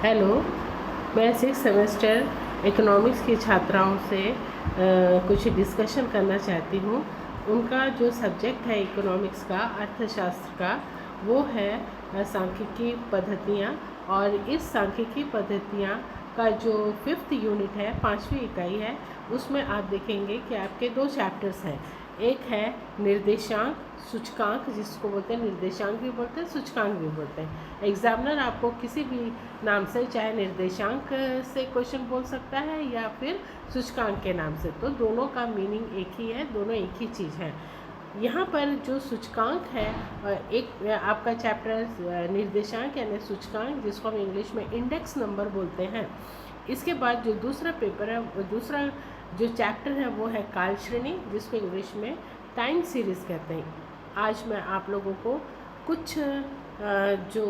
Hello. मैं 6 semester economics की छात्राओं से कुछ डिस्कशन करना चाहती हूँ। उनका जो सब्जेक्ट है इकोनॉमिक्स का, अर्थशास्त्र का, वो है सांख्यिकी पद्धतियाँ। और इस सांख्यिकी पद्धतियाँ का जो 5th यूनिट है, 5वीं इकाई है, उसमें आप देखेंगे कि आपके 2 चैप्टर्स हैं। एक है निर्देशांक, सूचकांक, जिसको बोलते हैं निर्देशांक भी बोलते हैं, सूचकांक भी बोलते हैं। एग्जामिनर आपको किसी भी नाम से, चाहे निर्देशांक से क्वेश्चन बोल सकता है या फिर सूचकांक के नाम से, तो दोनों का मीनिंग एक ही है, दोनों एक ही चीज़ है। यहाँ पर जो सूचकांक है, एक आपका चैप्टर निर्देशांक यानी सूचकांक, जिसको हम इंग्लिश में इंडेक्स नंबर बोलते हैं। इसके बाद जो दूसरा पेपर है, दूसरा जो चैप्टर है, वो है काल श्रेणी, जिसको इंग्लिश में टाइम सीरीज़ कहते हैं। आज मैं आप लोगों को कुछ जो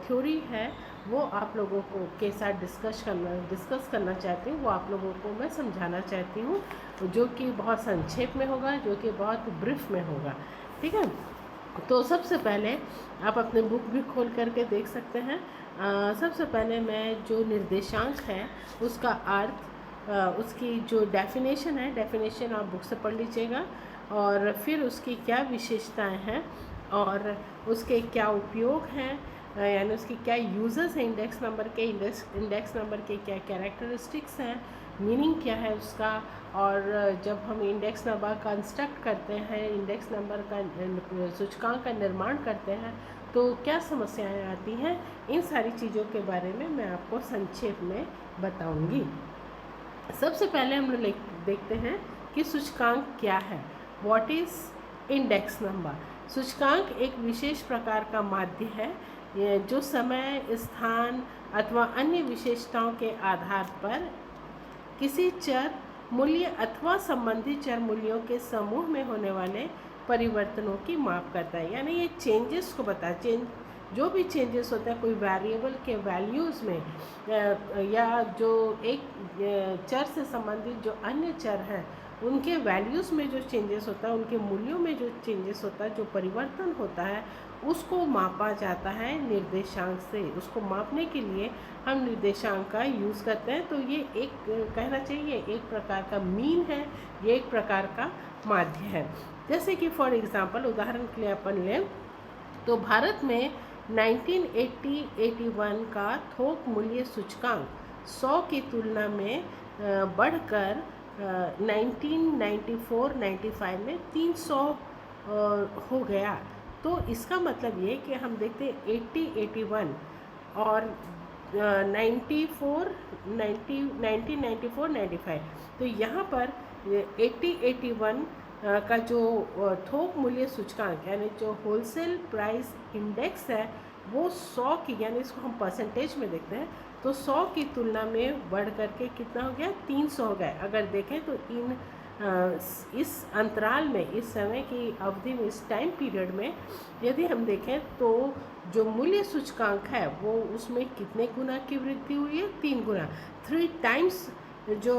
थ्योरी है वो आप लोगों को के साथ डिस्कस करना चाहती हूँ, वो आप लोगों को मैं समझाना चाहती हूँ, जो कि बहुत संक्षेप में होगा, जो कि बहुत ब्रीफ में होगा। ठीक है, तो सबसे पहले आप अपने बुक भी खोल करके देख सकते हैं। सबसे पहले मैं जो निर्देशांक है उसका अर्थ, उसकी जो डेफिनेशन है, डेफिनेशन आप बुक से पढ़ लीजिएगा, और फिर उसकी क्या विशेषताएं हैं और उसके क्या उपयोग हैं, यानी उसकी क्या यूजेस हैं, इंडेक्स नंबर के क्या कैरेक्टरिस्टिक्स हैं, मीनिंग क्या है उसका, और जब हम इंडेक्स नंबर कंस्ट्रक्ट करते हैं, इंडेक्स नंबर का सूचकांक का निर्माण करते हैं, तो क्या समस्याएं आती हैं, इन सारी चीज़ों के बारे में मैं आपको संक्षेप में बताऊंगी। सबसे पहले हम लोग देखते हैं कि सूचकांक क्या है। What is index number? सूचकांक एक विशेष प्रकार का माध्य है जो समय, स्थान अथवा अन्य विशेषताओं के आधार पर किसी चर मूल्य अथवा संबंधित चर मूल्यों के समूह में होने वाले परिवर्तनों की माप करता है। यानी ये चेंजेस को बताता है, जो भी चेंजेस होता है कोई वेरिएबल के वैल्यूज़ में, या जो एक चर से संबंधित जो अन्य चर हैं उनके वैल्यूज़ में जो चेंजेस होता है, उनके मूल्यों में जो चेंजेस होता है, जो परिवर्तन होता है, उसको मापा जाता है निर्देशांक से। उसको मापने के लिए हम निर्देशांक का यूज़ करते हैं। तो ये एक कहना चाहिए एक प्रकार का मीन है, ये एक प्रकार का माध्य है। जैसे कि फॉर एग्जांपल, उदाहरण के लिए अपन लें तो भारत में 1980-81 का थोक मूल्य सूचकांक 100 की तुलना में बढ़कर 1994-95 में 300 हो गया। तो इसका मतलब ये कि हम देखते हैं 80-81 और 1994-95, तो यहाँ पर 80-81 का जो थोक मूल्य सूचकांक यानी जो होलसेल प्राइस इंडेक्स है, वो 100 की, यानी इसको हम परसेंटेज में देखते हैं, तो 100 की तुलना में बढ़ करके कितना हो गया, 300 हो गया। अगर देखें तो इस अंतराल में, इस समय की अवधि में, इस टाइम पीरियड में यदि हम देखें तो जो मूल्य सूचकांक है वो उसमें कितने गुना की वृद्धि हुई है, 3 गुना, 3 टाइम्स जो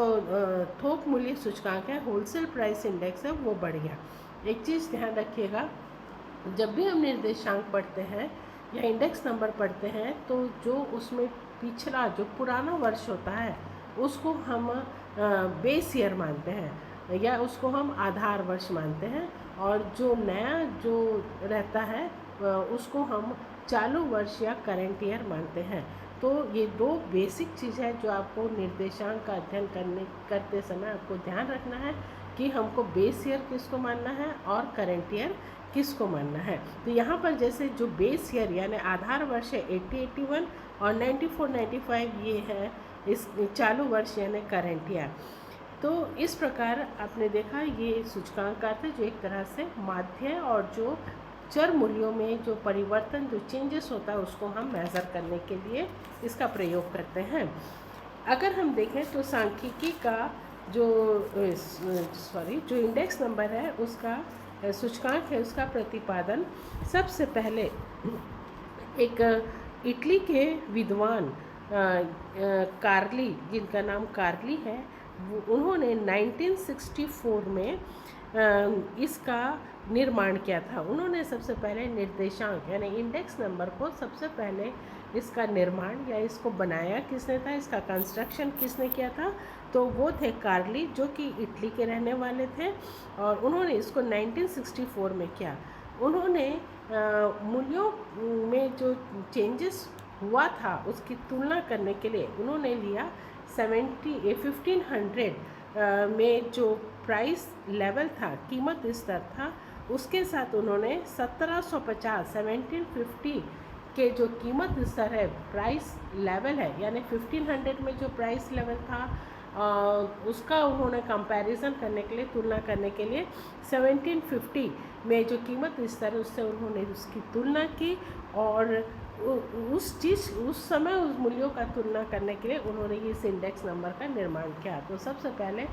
थोक मूल्य सूचकांक है, होलसेल प्राइस इंडेक्स है, वो बढ़ गया। एक चीज़ ध्यान रखिएगा, जब भी हम निर्देशांक पढ़ते हैं या इंडेक्स नंबर पढ़ते हैं, तो जो उसमें पिछला जो पुराना वर्ष होता है उसको हम बेस ईयर मानते हैं या उसको हम आधार वर्ष मानते हैं, और जो नया जो रहता है उसको हम चालू वर्ष या करंट ईयर मानते हैं। तो ये 2 बेसिक चीज़ है जो आपको निर्देशांक का अध्ययन करते समय आपको ध्यान रखना है कि हमको बेस ईयर किसको मानना है और करंट ईयर किसको मानना है। तो यहाँ पर जैसे जो बेस ईयर यानी आधार वर्ष है 80-81 और 94-95 ये है इस चालू वर्ष यानी करंट ईयर। तो इस प्रकार आपने देखा ये सूचकांक का अर्थ है, जो एक तरह से माध्य है और जो चर मूल्यों में जो परिवर्तन, जो चेंजेस होता है, उसको हम मेज़र करने के लिए इसका प्रयोग करते हैं। अगर हम देखें तो सांख्यिकी का जो इंडेक्स नंबर है, उसका सूचकांक है, उसका प्रतिपादन सबसे पहले एक इटली के विद्वान कार्ली, जिनका नाम कार्ली है, उन्होंने 1964 में इसका निर्माण किया था। उन्होंने सबसे पहले निर्देशांक यानी इंडेक्स नंबर को सबसे पहले इसका निर्माण या इसको बनाया किसने था, इसका कंस्ट्रक्शन किसने किया था, तो वो थे कार्ली, जो कि इटली के रहने वाले थे, और उन्होंने इसको 1964 में किया। उन्होंने मूल्यों में जो चेंजेस हुआ था उसकी तुलना करने के लिए उन्होंने लिया 1500 में जो प्राइस लेवल था, कीमत स्तर था, उसके साथ उन्होंने 1750 के जो कीमत स्तर है, प्राइस लेवल है, यानी 1500 में जो प्राइस लेवल था उसका उन्होंने कंपैरिजन करने के लिए, तुलना करने के लिए 1750 में जो कीमत स्तर है उससे उन्होंने उसकी तुलना की, और उस समय उस मूल्यों का तुलना करने के लिए उन्होंने इस इंडेक्स नंबर का निर्माण किया। तो सबसे पहले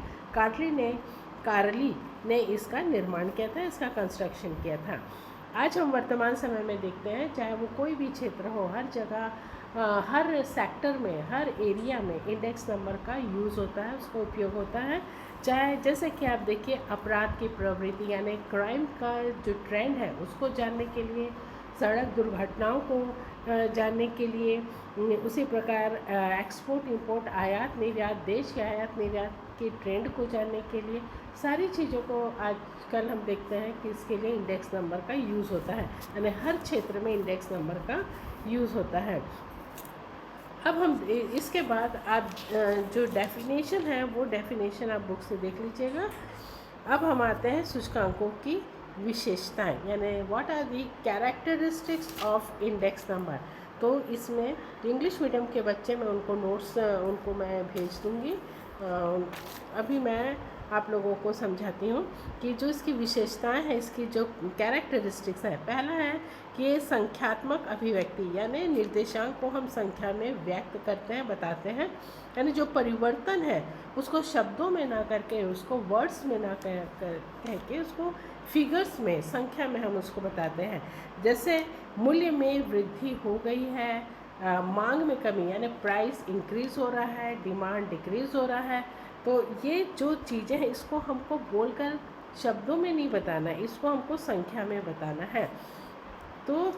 कार्ली ने इसका निर्माण किया था, इसका कंस्ट्रक्शन किया था। आज हम वर्तमान समय में देखते हैं, चाहे वो कोई भी क्षेत्र हो, हर जगह हर सेक्टर में, हर एरिया में इंडेक्स नंबर का यूज़ होता है, उसका उपयोग होता है। चाहे जैसे कि आप देखिए, अपराध की प्रवृत्ति यानी क्राइम का जो ट्रेंड है उसको जानने के लिए, सड़क दुर्घटनाओं को जानने के लिए, उसी प्रकार एक्सपोर्ट इंपोर्ट, आयात निर्यात, देश के आयात निर्यात के ट्रेंड को जानने के लिए, सारी चीज़ों को आजकल हम देखते हैं कि इसके लिए इंडेक्स नंबर का यूज़ होता है, यानी हर क्षेत्र में इंडेक्स नंबर का यूज़ होता है। अब हम इसके बाद आप जो डेफिनेशन है वो डेफिनेशन आप बुक से देख लीजिएगा। अब हम आते हैं सूचकांकों की विशेषताएं, यानी what are the characteristics of index number. तो इसमें इंग्लिश मीडियम के बच्चे, मैं उनको नोट्स उनको मैं भेज दूँगी। अभी मैं आप लोगों को समझाती हूँ कि जो इसकी विशेषताएं हैं, इसकी जो कैरेक्टरिस्टिक्स है। पहला है कि ये संख्यात्मक अभिव्यक्ति, यानी निर्देशांक को हम संख्या में व्यक्त करते हैं, बताते हैं, यानी जो परिवर्तन है उसको शब्दों में ना करके, उसको वर्ड्स में ना कह के, उसको फिगर्स में, संख्या में हम उसको बताते हैं। जैसे मूल्य में वृद्धि हो गई है, मांग में कमी, यानी प्राइस इंक्रीज हो रहा है, डिमांड डिक्रीज हो रहा है। तो ये जो चीज़ें हैं इसको हमको बोलकर शब्दों में नहीं बताना है, इसको हमको संख्या में बताना है। तो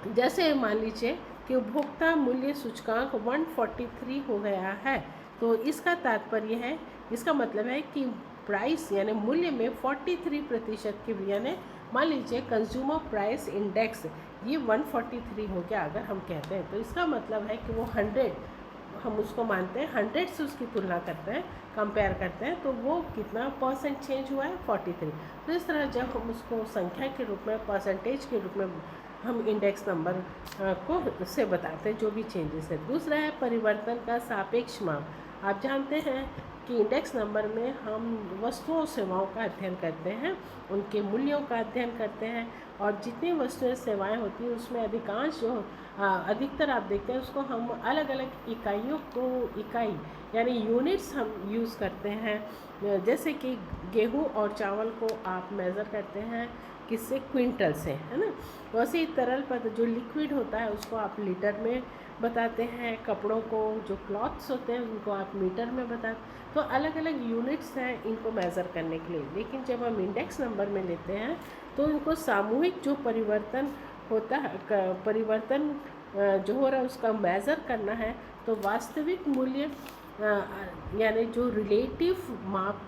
जैसे मान लीजिए कि उपभोक्ता मूल्य सूचकांक 143 हो गया है, तो इसका तात्पर्य है, इसका मतलब है कि प्राइस यानी मूल्य में 43% की, यानी मान लीजिए कंज्यूमर प्राइस इंडेक्स ये 143 हो गया अगर हम कहते हैं, तो इसका मतलब है कि वो 100, हम उसको मानते हैं 100 से उसकी तुलना करते हैं, कंपेयर करते हैं, तो वो कितना परसेंट चेंज हुआ है, 43। तो इस तरह जब हम उसको संख्या के रूप में, परसेंटेज के रूप में हम इंडेक्स नंबर को से बताते हैं जो भी चेंजेस है। दूसरा है परिवर्तन का सापेक्ष माप। आप जानते हैं कि इंडेक्स नंबर में हम वस्तुओं सेवाओं का अध्ययन करते हैं, उनके मूल्यों का अध्ययन करते हैं, और जितनी वस्तुएं सेवाएं होती हैं उसमें अधिकांश जो अधिकतर आप देखते हैं उसको हम अलग अलग इकाइयों को, इकाई यानी यूनिट्स हम यूज़ करते हैं। जैसे कि गेहूं और चावल को आप मेज़र करते हैं किससे, क्विंटल से, है ना। वैसे ही तरल पदार्थ जो लिक्विड होता है उसको आप लीटर में बताते हैं, कपड़ों को जो क्लॉथ्स होते हैं उनको आप मीटर में बताते। तो अलग अलग यूनिट्स हैं इनको मेज़र करने के लिए। लेकिन जब हम इंडेक्स नंबर में लेते हैं तो इनको सामूहिक जो परिवर्तन होता है, परिवर्तन जो हो रहा है उसका मेज़र करना है, तो वास्तविक मूल्य यानी जो रिलेटिव माप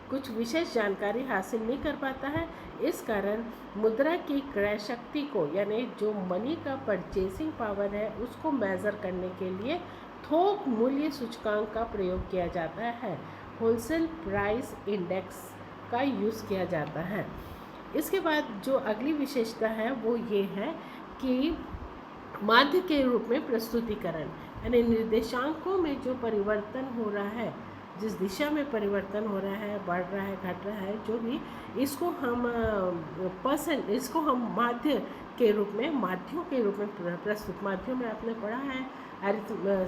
कुछ विशेष जानकारी हासिल नहीं कर पाता है। इस कारण मुद्रा की क्रय शक्ति को, यानी जो मनी का परचेसिंग पावर है उसको मेज़र करने के लिए थोक मूल्य सूचकांक का प्रयोग किया जाता है, होलसेल प्राइस इंडेक्स का यूज़ किया जाता है। इसके बाद जो अगली विशेषता है वो ये है कि माध्य के रूप में प्रस्तुतिकरण, यानी निर्देशांकों में जो परिवर्तन हो रहा है, जिस दिशा में परिवर्तन हो रहा है, बढ़ रहा है, घट रहा है, जो भी, इसको हम इसको हम माध्य के रूप में, माध्यों के रूप में प्रस्तुत, माध्यों में आपने पढ़ा है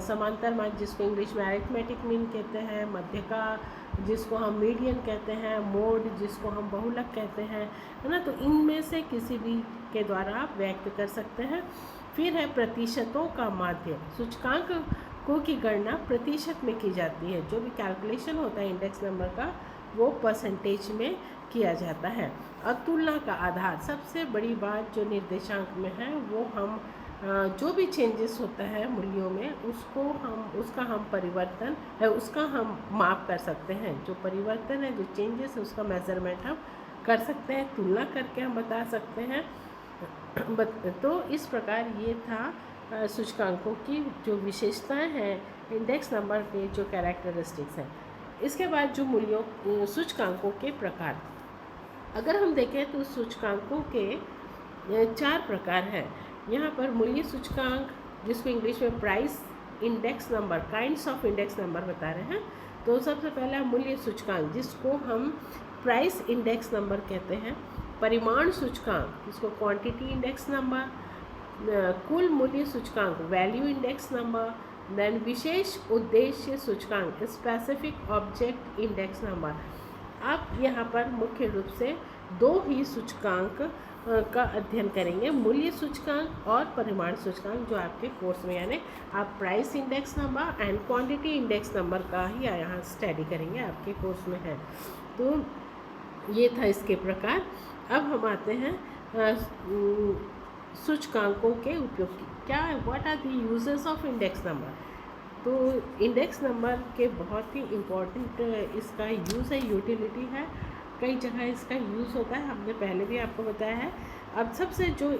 समांतर माध्य जिसको इंग्लिश में अरिथमेटिक मीन कहते हैं, मध्य का जिसको हम मीडियन कहते हैं, मोड जिसको हम बहुलक कहते हैं, है ना। तो इनमें से किसी भी के द्वारा आप व्यक्त कर सकते हैं। फिर है प्रतिशतों का माध्य। सूचकांकों की गणना प्रतिशत में की जाती है, जो भी कैलकुलेशन होता है इंडेक्स नंबर का वो परसेंटेज में किया जाता है। और तुलना का आधार, सबसे बड़ी बात जो निर्देशांक में है वो हम जो भी चेंजेस होता है मूल्यों में उसका हम परिवर्तन है उसका हम माप कर सकते हैं। जो परिवर्तन है, जो चेंजेस है, उसका मेज़रमेंट हम कर सकते हैं, तुलना करके हम बता सकते हैं। तो इस प्रकार ये था सूचकांकों की जो विशेषताएं हैं, इंडेक्स नंबर के जो कैरेक्टरिस्टिक्स हैं। इसके बाद जो मूल्यों सूचकांकों के प्रकार, अगर हम देखें तो सूचकांकों के 4 प्रकार हैं। यहाँ पर मूल्य सूचकांक, जिसको इंग्लिश में price index number, kinds of index number बता रहे हैं। तो सबसे पहला मूल्य सूचकांक, जिसको हम प्राइस इंडेक्स नंबर कहते हैं। परिमाण सूचकांक, जिसको क्वांटिटी इंडेक्स नंबर। कुल मूल्य सूचकांक, वैल्यू इंडेक्स नंबर। देन विशेष उद्देश्य सूचकांक, स्पेसिफिक ऑब्जेक्ट इंडेक्स नंबर। आप यहाँ पर मुख्य रूप से 2 ही सूचकांक का अध्ययन करेंगे, मूल्य सूचकांक और परिमाण सूचकांक, जो आपके कोर्स में, यानी आप price index number and quantity index number का ही यहाँ स्टडी करेंगे, आपके कोर्स में है। तो ये था इसके प्रकार। अब हम आते हैं सूचकांकों के उपयोग की, क्या what are the uses of index number. तो इंडेक्स नंबर के बहुत ही इम्पोर्टेंट इसका यूज़ है, यूटिलिटी है, कई जगह इसका यूज़ होता है, हमने पहले भी आपको बताया है। अब सबसे जो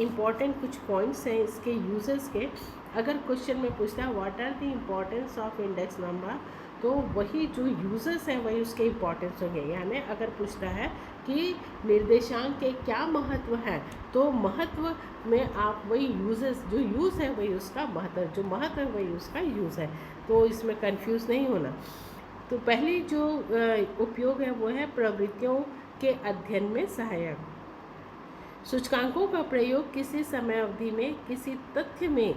इम्पॉर्टेंट कुछ पॉइंट्स हैं इसके यूजेस के, अगर क्वेश्चन में पूछता है what are the importance of index number, तो वही जो यूजेस हैं वही उसके इम्पोर्टेंस होंगे। यानी अगर पूछता है कि निर्देशांक के क्या महत्व है, तो महत्व में आप वही यूजेस, जो यूज़ है वही उसका महत्व, जो महत्व है वही उसका यूज़ है। तो इसमें कंफ्यूज नहीं होना। तो पहली जो उपयोग है वो है प्रवृत्तियों के अध्ययन में सहायक। सूचकांकों का प्रयोग किसी समय अवधि में किसी तथ्य में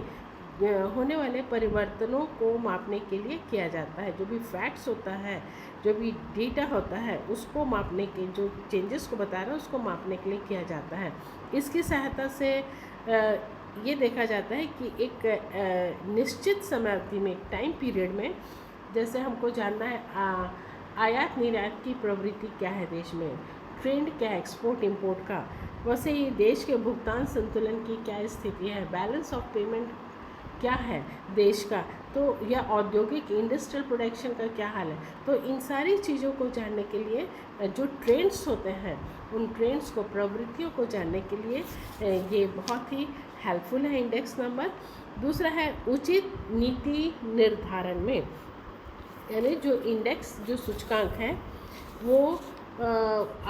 होने वाले परिवर्तनों को मापने के लिए किया जाता है। जो भी फैक्ट्स होता है, जो भी डेटा होता है, उसको मापने के, जो चेंजेस को बता रहा है उसको मापने के लिए किया जाता है। इसकी सहायता से ये देखा जाता है कि एक निश्चित समय अवधि में, एक टाइम पीरियड में, जैसे हमको जानना है आयात निर्यात की प्रवृत्ति क्या है देश में, ट्रेंड क्या है एक्सपोर्ट इंपोर्ट का, वैसे ही देश के भुगतान संतुलन की क्या स्थिति है, बैलेंस ऑफ पेमेंट क्या है देश का, तो या औद्योगिक इंडस्ट्रियल प्रोडक्शन का क्या हाल है। तो इन सारी चीज़ों को जानने के लिए जो ट्रेंड्स होते हैं, उन ट्रेंड्स को, प्रवृत्तियों को जानने के लिए ये बहुत ही हेल्पफुल है इंडेक्स नंबर। दूसरा है उचित नीति निर्धारण में, यानी जो इंडेक्स, जो सूचकांक है वो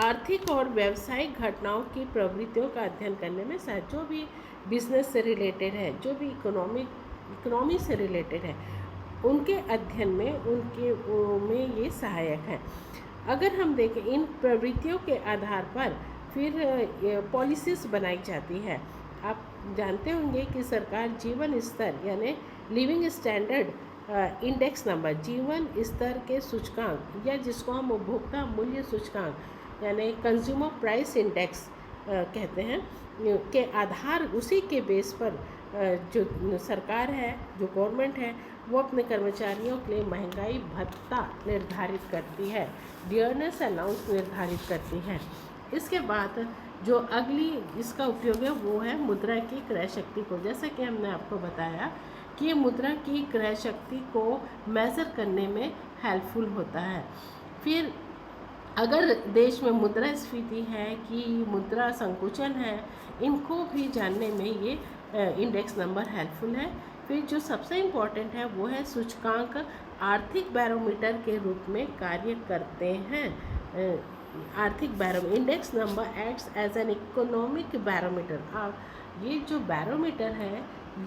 आर्थिक और व्यावसायिक घटनाओं की प्रवृत्तियों का अध्ययन करने में सहायक, जो भी बिजनेस से रिलेटेड है, जो भी इकोनॉमी से रिलेटेड है, उनके अध्ययन में, में ये सहायक है। अगर हम देखें, इन प्रवृत्तियों के आधार पर फिर पॉलिसीज बनाई जाती है। आप जानते होंगे कि सरकार जीवन स्तर, यानी लिविंग स्टैंडर्ड इंडेक्स नंबर, जीवन स्तर के सूचकांक, या जिसको हम उपभोक्ता मूल्य सूचकांक यानी कंज्यूमर प्राइस इंडेक्स कहते हैं, के आधार, उसी के बेस पर जो सरकार है, जो गवर्नमेंट है, वो अपने कर्मचारियों के लिए महंगाई भत्ता निर्धारित करती है, डियरनेस अलाउंस निर्धारित करती है। इसके बाद जो अगली इसका उपयोग है वो है मुद्रा की क्रय शक्ति को। जैसे कि हमने आपको बताया कि मुद्रा की क्रय शक्ति को मेज़र करने में हेल्पफुल होता है। फिर अगर देश में मुद्रास्फीति है कि मुद्रा संकुचन है, इनको भी जानने में ये इंडेक्स नंबर हेल्पफुल है। फिर जो सबसे इम्पॉर्टेंट है वो है सूचकांक आर्थिक बैरोमीटर के रूप में कार्य करते हैं। आर्थिक barometer, index number acts as an economic barometer. ये जो बैरोमीटर है,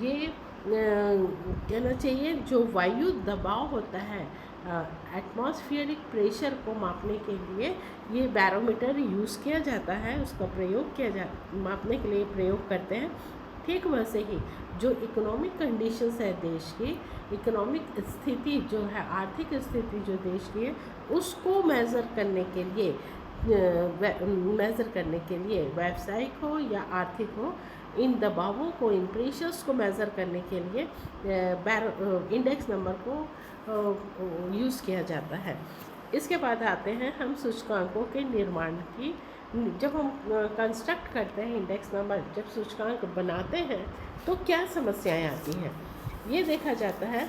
ये कहना चाहिए जो वायु दबाव होता है, एटमॉस्फेरिक प्रेशर को मापने के लिए ये बैरोमीटर यूज़ किया जाता है, उसका प्रयोग मापने के लिए प्रयोग करते हैं। ठीक वैसे ही जो इकोनॉमिक कंडीशंस है देश की, इकोनॉमिक स्थिति जो है, आर्थिक स्थिति जो देश की है, उसको मेज़र करने के लिए व्यावसायिक हो या आर्थिक हो, इन दबावों को, इन प्रेशर्स को मेज़र करने के लिए इंडेक्स नंबर को यूज़ किया जाता है। इसके बाद आते हैं हम सूचकांकों के निर्माण की। जब हम कंस्ट्रक्ट करते हैं इंडेक्स नंबर, जब सूचकांक बनाते हैं, तो क्या समस्याएं आती हैं? ये देखा जाता है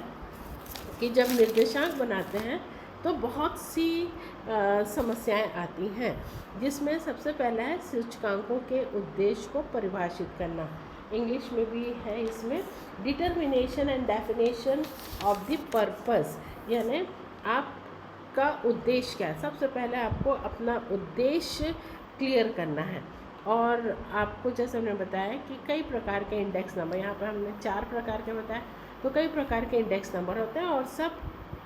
कि जब निर्देशांक बनाते हैं तो बहुत सी समस्याएं आती हैं, जिसमें सबसे पहला है सूचकांकों के उद्देश्य को परिभाषित करना। इंग्लिश में भी है इसमें determination and definition of the purpose, यानी आपका उद्देश्य क्या है। सबसे पहले आपको अपना उद्देश्य क्लियर करना है। और आपको जैसे हमने बताया कि कई प्रकार के इंडेक्स नंबर, यहाँ पर हमने 4 प्रकार के बताया, तो कई प्रकार के इंडेक्स नंबर होते हैं और सब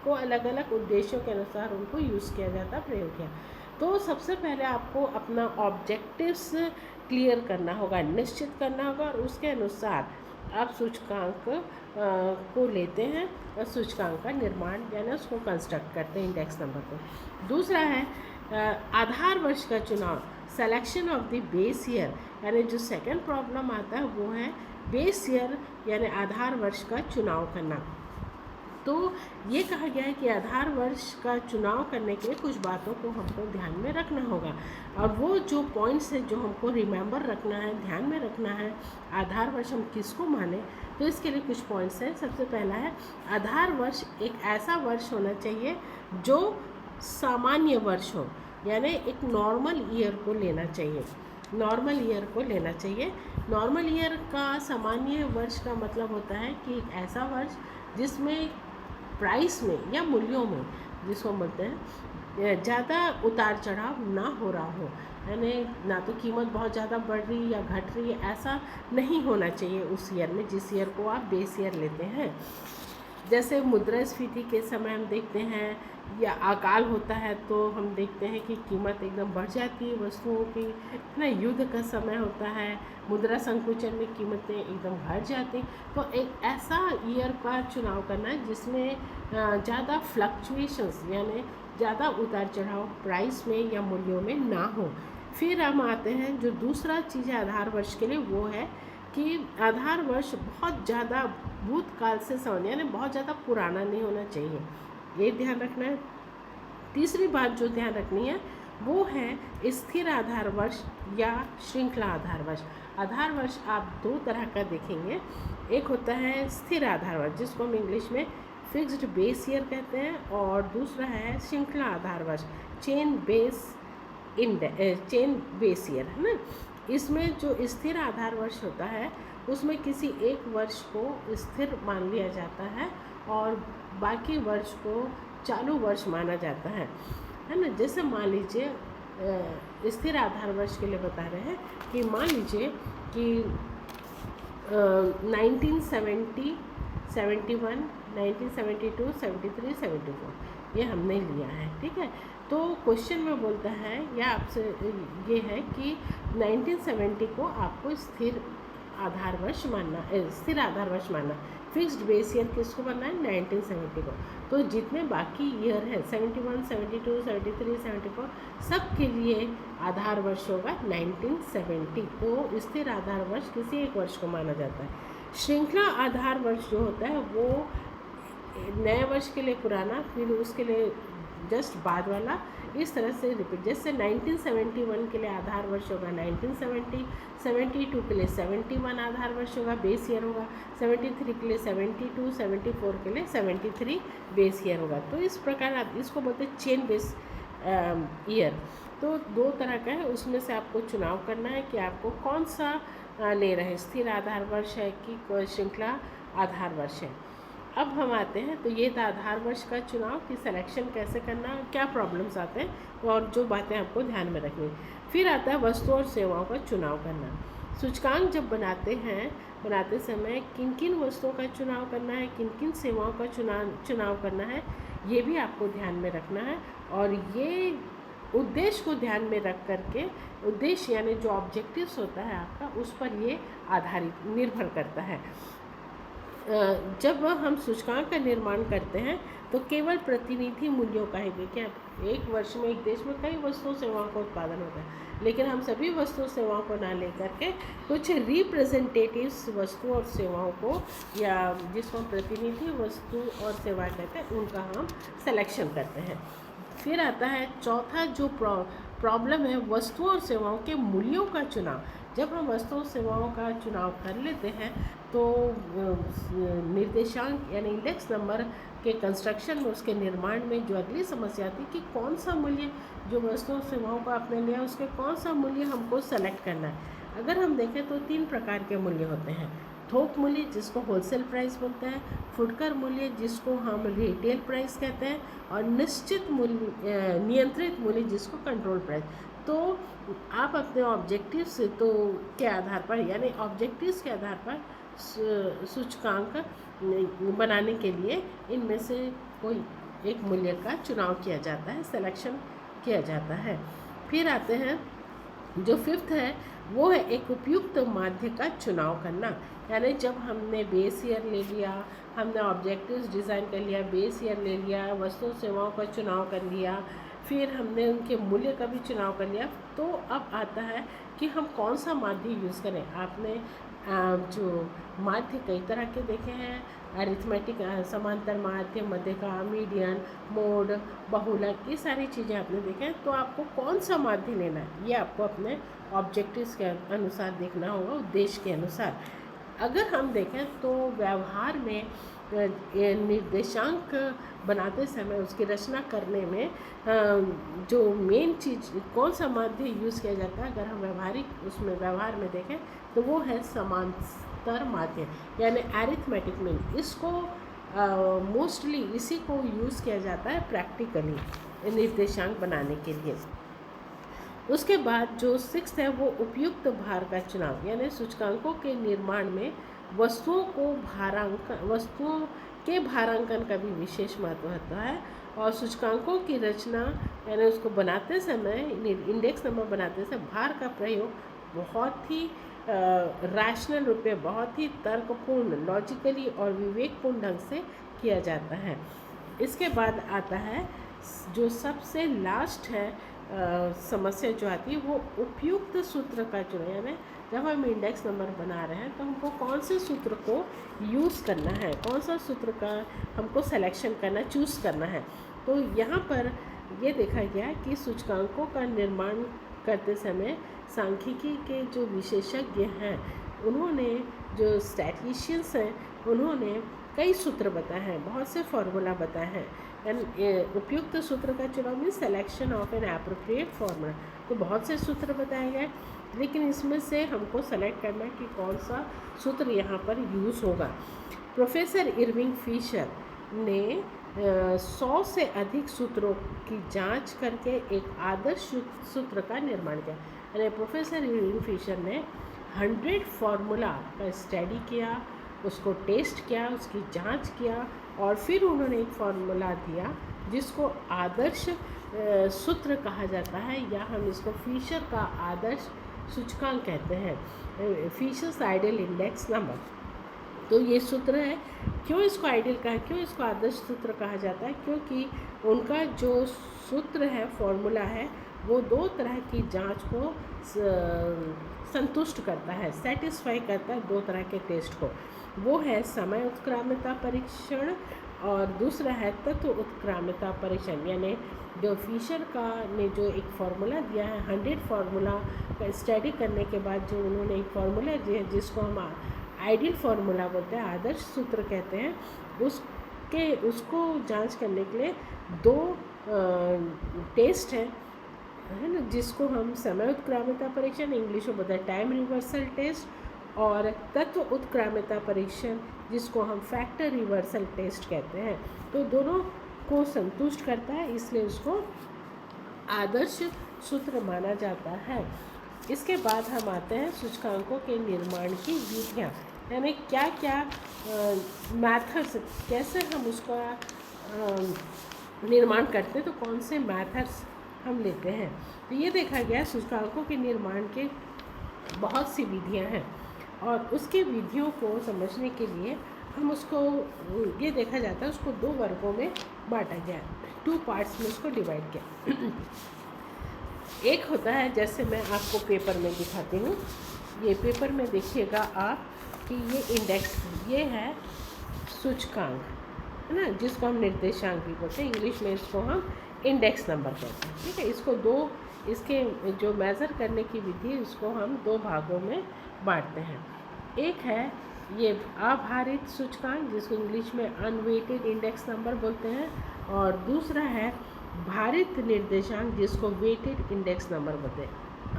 को अलग अलग उद्देश्यों के अनुसार उनको यूज़ किया जाता है, प्रयोग किया। तो सबसे पहले आपको अपना ऑब्जेक्टिव्स क्लियर करना होगा, निश्चित करना होगा, और उसके अनुसार आप सूचकांक को लेते हैं और सूचकांक का निर्माण यानी उसको कंस्ट्रक्ट करते हैं, इंडेक्स नंबर को। दूसरा है आधार वर्ष का चुनाव, selection of the base year, यानी जो सेकंड प्रॉब्लम आता है वो है बेस ईयर यानी आधार वर्ष का चुनाव करना। तो ये कहा गया है कि आधार वर्ष का चुनाव करने के लिए कुछ बातों को हमको ध्यान में रखना होगा, और वो जो पॉइंट्स है जो हमको रिमेंबर रखना है, ध्यान में रखना है, आधार वर्ष हम किसको माने, तो इसके लिए कुछ पॉइंट्स हैं। सबसे पहला है आधार वर्ष एक ऐसा वर्ष होना चाहिए जो सामान्य वर्ष हो, यानी एक नॉर्मल ईयर को लेना चाहिए, नॉर्मल ईयर को लेना चाहिए। नॉर्मल ईयर का सामान्य वर्ष का मतलब होता है कि एक ऐसा वर्ष जिसमें प्राइस में या मूल्यों में, जिसको बोलते हैं, ज़्यादा उतार चढ़ाव ना हो रहा हो, यानी ना तो कीमत बहुत ज़्यादा बढ़ रही या घट रही है, ऐसा नहीं होना चाहिए उस ईयर में जिस ईयर को आप बेस ईयर लेते हैं। जैसे मुद्रास्फीति के समय हम देखते हैं, या अकाल होता है तो हम देखते हैं कि कीमत एकदम बढ़ जाती है वस्तुओं की, ना युद्ध का समय होता है, मुद्रा संकुचन में कीमतें एकदम घट जाती। तो एक ऐसा ईयर का चुनाव करना है जिसमें ज़्यादा फ्लक्चुएशंस यानी ज़्यादा उतार चढ़ाव प्राइस में या मूल्यों में ना हो। फिर हम आते हैं जो दूसरा चीज़ है आधार वर्ष के लिए, वो है कि आधार वर्ष बहुत ज़्यादा भूतकाल से संबंधित यानी बहुत ज़्यादा पुराना नहीं होना चाहिए, ये ध्यान रखना है। तीसरी बात जो ध्यान रखनी है वो है स्थिर आधार वर्ष या श्रृंखला आधार वर्ष। आधार वर्ष आप दो तरह का देखेंगे, एक होता है स्थिर आधार वर्ष जिसको हम इंग्लिश में फिक्स्ड बेस ईयर कहते हैं, और दूसरा है श्रृंखला आधार वर्ष, चेन बेस ईयर, है ना। इसमें जो स्थिर आधार वर्ष होता है उसमें किसी एक वर्ष को स्थिर मान लिया जाता है और बाकी वर्ष को चालू वर्ष माना जाता है ना। जैसे मान लीजिए स्थिर आधार वर्ष के लिए बता रहे हैं कि मान लीजिए कि 1970, 71, 1972, 73, 74 ये हमने लिया है, ठीक है। तो क्वेश्चन में बोलता है या आपसे ये है कि 1970 को आपको स्थिर आधार वर्ष मानना, स्थिर आधार वर्ष मानना, फिक्स्ड बेस ईयर किसको बनना है 1970 को। तो जितने बाकी ईयर है 71, 72, 73, 74 सब के लिए आधार वर्ष होगा 1970। तो स्थिर आधार वर्ष किसी एक वर्ष को माना जाता है। श्रृंखला आधार वर्ष जो होता है वो नए वर्ष के लिए पुराना, फिर उसके लिए जस्ट बाद वाला, इस तरह से रिपीट। जैसे 1971 के लिए आधार वर्ष होगा 1970, 72 के लिए 71 आधार वर्ष होगा, बेस ईयर होगा, 73 के लिए 72, 74 के लिए 73 बेस ईयर होगा। तो इस प्रकार आप इसको बोलते हैं चेन बेस ईयर। तो दो तरह का है, उसमें से आपको चुनाव करना है कि आपको कौन सा ले रहे हैं, स्थिर आधार वर्ष है कि श्रृंखला आधार वर्ष है। अब हम आते हैं, तो ये था आधार वर्ष का चुनाव कि सिलेक्शन कैसे करना, क्या प्रॉब्लम्स आते हैं और जो बातें आपको ध्यान में रखनी। फिर आता है वस्तुओं और सेवाओं का चुनाव करना। सूचकांक जब बनाते समय किन किन वस्तुओं का चुनाव करना है, किन किन सेवाओं का चुनाव करना है, ये भी आपको ध्यान में रखना है। और ये उद्देश्य को ध्यान में रख करके, उद्देश्य यानी जो ऑब्जेक्टिव्स होता है आपका, उस पर ये आधारित निर्भर करता है। जब हम सूचकांक का निर्माण करते हैं तो केवल प्रतिनिधि मूल्यों का ही, देखिए एक वर्ष में एक देश में कई वस्तुओं सेवाओं का उत्पादन होता है, लेकिन हम सभी वस्तु सेवाओं को ना लेकर के कुछ रिप्रेजेंटेटिव्स वस्तु और सेवाओं को, या जिसको हम प्रतिनिधि वस्तु और सेवा कहते हैं, उनका हम सिलेक्शन करते हैं। फिर आता है चौथा जो प्रॉब्लम है वस्तुओं और सेवाओं के मूल्यों का चुनाव। जब हम वस्तुओं सेवाओं का चुनाव कर लेते हैं तो निर्देशांक यानी इंडेक्स नंबर के कंस्ट्रक्शन में, उसके निर्माण में जो अगली समस्या आती है कि कौन सा मूल्य जो वस्तुओं सेवाओं को आपने लिया उसके कौन सा मूल्य हमको सेलेक्ट करना है। अगर हम देखें तो 3 प्रकार के मूल्य होते हैं। थोक मूल्य जिसको होलसेल प्राइस बोलते हैं, फुटकर मूल्य जिसको हम रिटेल प्राइस कहते हैं, और निश्चित मूल्य नियंत्रित मूल्य जिसको कंट्रोल प्राइस। तो आप अपने ऑब्जेक्टिव्स तो के आधार पर यानी ऑब्जेक्टिव्स के आधार पर सूचकांक बनाने के लिए इनमें से कोई एक मूल्य का चुनाव किया जाता है, सिलेक्शन किया जाता है। फिर आते हैं जो 5th है वो है एक उपयुक्त माध्य का चुनाव करना। यानी जब हमने बेस ईयर ले लिया, हमने ऑब्जेक्टिव्स डिज़ाइन कर लिया, बेस ईयर ले लिया, वस्तु सेवाओं का चुनाव कर लिया, फिर हमने उनके मूल्य का भी चुनाव कर लिया, तो अब आता है कि हम कौन सा माध्य यूज़ करें। आपने जो माध्य कई तरह के देखे हैं, अरिथमेटिक, समांतर माध्य, मध्यका, मीडियन, मोड, बहुलक, ये सारी चीज़ें आपने देखे हैं। तो आपको कौन सा माध्य लेना है ये आपको अपने ऑब्जेक्टिव्स के अनुसार देखना होगा, उद्देश्य के अनुसार। अगर हम देखें तो व्यवहार में निर्देशांक बनाते समय उसकी रचना करने में जो मेन चीज़ कौन सा माध्य यूज़ किया जाता है, अगर हम व्यवहारिक उसमें व्यवहार में देखें तो वो है समांतर माध्य यानी अरिथमेटिक मीन। इसको मोस्टली इसी को यूज़ किया जाता है प्रैक्टिकली निर्देशांक बनाने के लिए। उसके बाद जो 6th है वो उपयुक्त भार का चुनाव, यानी सूचकांकों के निर्माण में वस्तुओं के भारांकन का भी विशेष महत्व होता है। और सूचकांकों की रचना यानी उसको बनाते समय, इंडेक्स नंबर बनाते समय भार का प्रयोग बहुत ही रैशनल रूप में, बहुत ही तर्कपूर्ण, लॉजिकली और विवेकपूर्ण ढंग से किया जाता है। इसके बाद आता है जो सबसे लास्ट है समस्या जो आती है वो उपयुक्त सूत्र का चुनाव। यानी जब हम इंडेक्स नंबर बना रहे हैं तो हमको कौन से सूत्र को यूज़ करना है, कौन सा सूत्र का हमको सिलेक्शन करना, चूज़ करना है। तो यहाँ पर ये देखा गया कि सूचकांकों का निर्माण करते समय सांख्यिकी के जो विशेषज्ञ हैं उन्होंने, जो स्टैटिशियंस हैं, उन्होंने कई सूत्र बताए हैं, बहुत से फार्मूला बताए हैं। उपयुक्त सूत्र का चुनाव में selection of N appropriate formula, तो बहुत से सूत्र बताए गए, लेकिन इसमें से हमको सेलेक्ट करना है कि कौन सा सूत्र यहाँ पर यूज़ होगा। प्रोफेसर इरविंग फिशर ने 100 से अधिक सूत्रों की जांच करके एक आदर्श सूत्र का निर्माण किया। यानी प्रोफेसर इरविंग फिशर ने 100 फार्मूला का स्टडी किया, उसको टेस्ट किया, उसकी जांच किया, और फिर उन्होंने एक फार्मूला दिया जिसको आदर्श सूत्र कहा जाता है, या हम इसको फिशर का आदर्श सूचकांक कहते हैं, फिशर्स आइडियल इंडेक्स नंबर। तो ये सूत्र है। क्यों इसको आइडियल कहा, क्यों इसको आदर्श सूत्र कहा जाता है? क्योंकि उनका जो सूत्र है, फॉर्मूला है, वो 2 तरह की जांच को संतुष्ट करता है, सेटिस्फाई करता है 2 तरह के टेस्ट को। वो है समय उत्क्राम्यता परीक्षण और दूसरा है तत्व उत्क्राम्यता परीक्षण। यानी जो फिशर का ने जो एक फार्मूला दिया है, 100 फार्मूला का स्टडी करने के बाद जो उन्होंने एक फार्मूला दिया है जिसको हम आइडियल फार्मूला बोलते हैं, आदर्श सूत्र कहते हैं, उसको जांच करने के लिए 2 टेस्ट है ना, जिसको हम समय उत्क्राम्यता परीक्षण, इंग्लिश में बोलते हैं टाइम रिवर्सल टेस्ट, और तत्व उत्क्राम्यता परीक्षण जिसको हम फैक्टर रिवर्सल टेस्ट कहते हैं। तो दोनों को संतुष्ट करता है, इसलिए उसको आदर्श सूत्र माना जाता है। इसके बाद हम आते हैं सूचकांकों के निर्माण की विधियाँ, यानी क्या क्या मैथड्स, कैसे हम उसका निर्माण करते हैं, तो कौन से मैथड्स हम लेते हैं। तो ये देखा गया सूचकांकों के निर्माण के बहुत सी विधियाँ हैं, और उसके विधियों को समझने के लिए हम उसको, ये देखा जाता है उसको 2 वर्गों में बांटा गया, 2 पार्ट्स में उसको डिवाइड किया। एक होता है, जैसे मैं आपको पेपर में दिखाती हूँ, ये पेपर में देखिएगा आप कि ये इंडेक्स, ये है सूचकांक, है ना, जिसको हम निर्देशांक भी बोलते हैं, इंग्लिश में इसको हम इंडेक्स नंबर कहते हैं। ठीक है, इसको 2 इसके जो मेज़र करने की विधि है उसको हम दो भागों में बांटते हैं। एक है ये अभारित सूचकांक जिसको इंग्लिश में अनवेटेड इंडेक्स नंबर बोलते हैं, और दूसरा है भारित निर्देशांक जिसको वेटेड इंडेक्स नंबर बोलते हैं।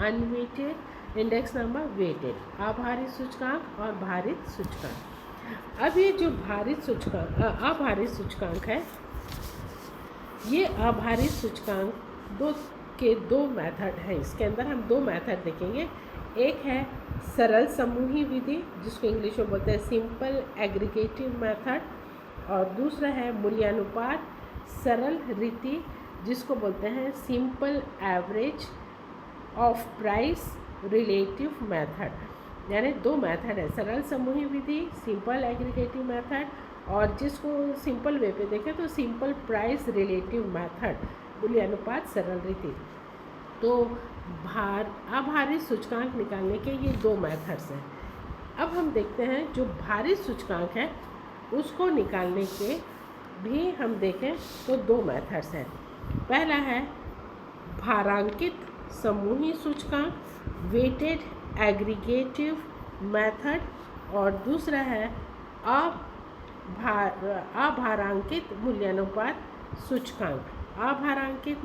अनवेटेड इंडेक्स नंबर, वेटेड, अभारित सूचकांक और भारित सूचकांक। अब ये जो भारित सूचकांक अभारित सूचकांक है, ये अभारित सूचकांक दो मेथड है। इसके अंदर हम दो मेथड देखेंगे। एक है सरल समूही विधि जिसको इंग्लिश में बोलते हैं सिंपल एग्रीगेटिव मेथड, और दूसरा है मूल्यानुपात सरल रीति जिसको बोलते हैं simple average of price relative method. यानी दो मेथड है, सरल समूही विधि सिंपल एग्रीगेटिव मेथड, और जिसको सिंपल वे पे देखें तो सिंपल प्राइस रिलेटिव मेथड, मूल्यानुपात सरल रीति। तो अभारित सूचकांक निकालने के ये दो मेथड्स हैं। अब हम देखते हैं जो भारित सूचकांक है उसको निकालने के भी हम देखें तो दो मेथड्स हैं। पहला है भारांकित समूही सूचकांक, वेटेड एग्रीगेटिव मेथड, और दूसरा है अभारांकित मूल्यानुपात सूचकांक। अभारांकित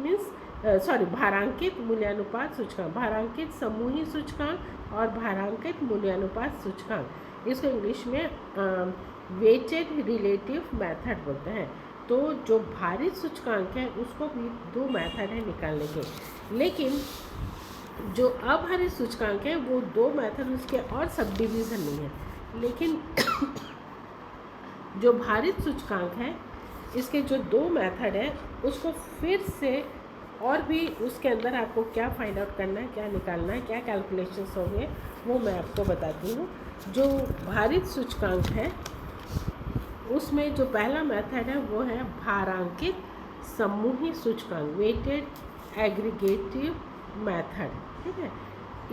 भारांकित मूल्यानुपात सूचकांक, भारांकित समूही सूचकांक और भारांकित मूल्यानुपात सूचकांक। इसको इंग्लिश में वेटेड रिलेटिव मेथड बोलते हैं। तो जो भारित सूचकांक है उसको भी दो मेथड है निकालने के, लेकिन जो अभारित सूचकांक है वो दो मेथड, उसके और सब डिवीज़न नहीं है। लेकिन जो भारित सूचकांक है इसके जो दो मेथड है उसको फिर से और भी उसके अंदर आपको क्या फाइंड आउट करना है, क्या निकालना है, क्या कैलकुलेशंस होंगे वो मैं आपको बताती हूँ। जो भारित सूचकांक है उसमें जो पहला मेथड है वो है भारांकित समूही सूचकांक, वेटेड एग्रीगेटिव मेथड। ठीक है,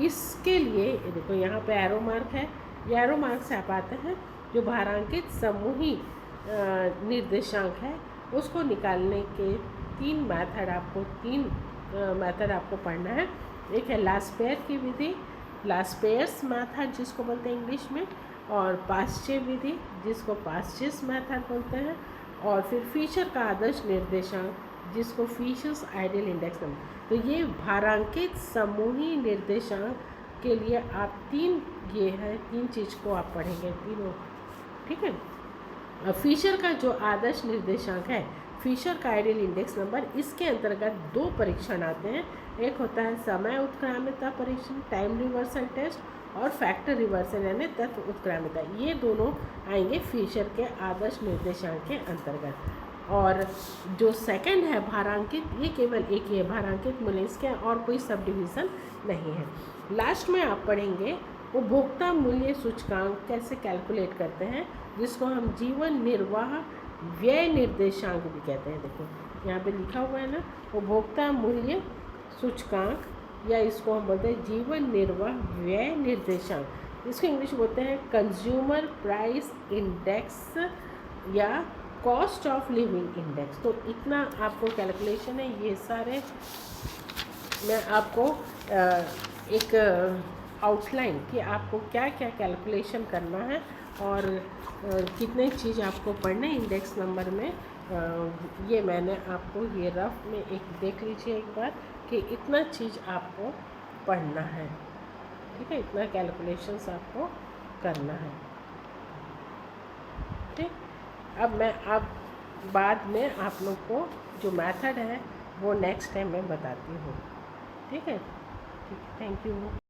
इसके लिए देखो यहाँ पे एरो मार्क है, ये एरो मार्क से आप आते हैं। जो भारांकित समूही निर्देशांक है उसको निकालने के तीन मेथड आपको पढ़ना है। एक है लास्पेयर की विधि, लास्पेयर्स मेथड जिसको बोलते हैं इंग्लिश में, और पाश्चे विधि जिसको पाश्चेस मेथड बोलते हैं, और फिर फिशर का आदर्श निर्देशांक जिसको फिशर्स आइडियल इंडेक्स नंबर। तो ये भारांकित समूही निर्देशांक के लिए आप तीन चीज़ को आप पढ़ेंगे तीनों। ठीक है, फिशर का जो आदर्श निर्देशांक है, फिशर का आइडियल इंडेक्स नंबर, इसके अंतर्गत दो परीक्षण आते हैं। एक होता है समय उत्क्रामिता परीक्षण, टाइम रिवर्सल टेस्ट, और फैक्टर रिवर्सल यानी तत्व उत्क्रामिता। ये दोनों आएंगे फिशर के आदर्श निर्देशांक के अंतर्गत। और जो सेकंड है भारांकित, ये केवल एक ही है भारांकित मूल्य, इसके और कोई सब डिवीज़न नहीं है। लास्ट में आप पढ़ेंगे उपभोक्ता मूल्य सूचकांक कैसे कैलकुलेट करते हैं, जिसको हम जीवन निर्वाह व्यय निर्देशांक भी कहते हैं। देखो यहाँ पे लिखा हुआ है ना, उपभोक्ता मूल्य सूचकांक, या इसको हम बोलते हैं जीवन निर्वाह व्यय निर्देशांक। इसको इंग्लिश बोलते हैं कंज्यूमर प्राइस इंडेक्स या कॉस्ट ऑफ लिविंग इंडेक्स। तो इतना आपको कैलकुलेशन है, ये सारे मैं आपको एक आउटलाइन कि आपको क्या क्या कैलकुलेशन करना है और कितने चीज़ आपको पढ़ने इंडेक्स नंबर में, ये मैंने आपको ये रफ में एक देख लीजिए एक बार कि इतना चीज़ आपको पढ़ना है। ठीक है, इतना कैलकुलेशंस आपको करना है। ठीक, अब बाद में आप लोग को जो मेथड है वो नेक्स्ट टाइम मैं बताती हूँ। ठीक है, थैंक यू।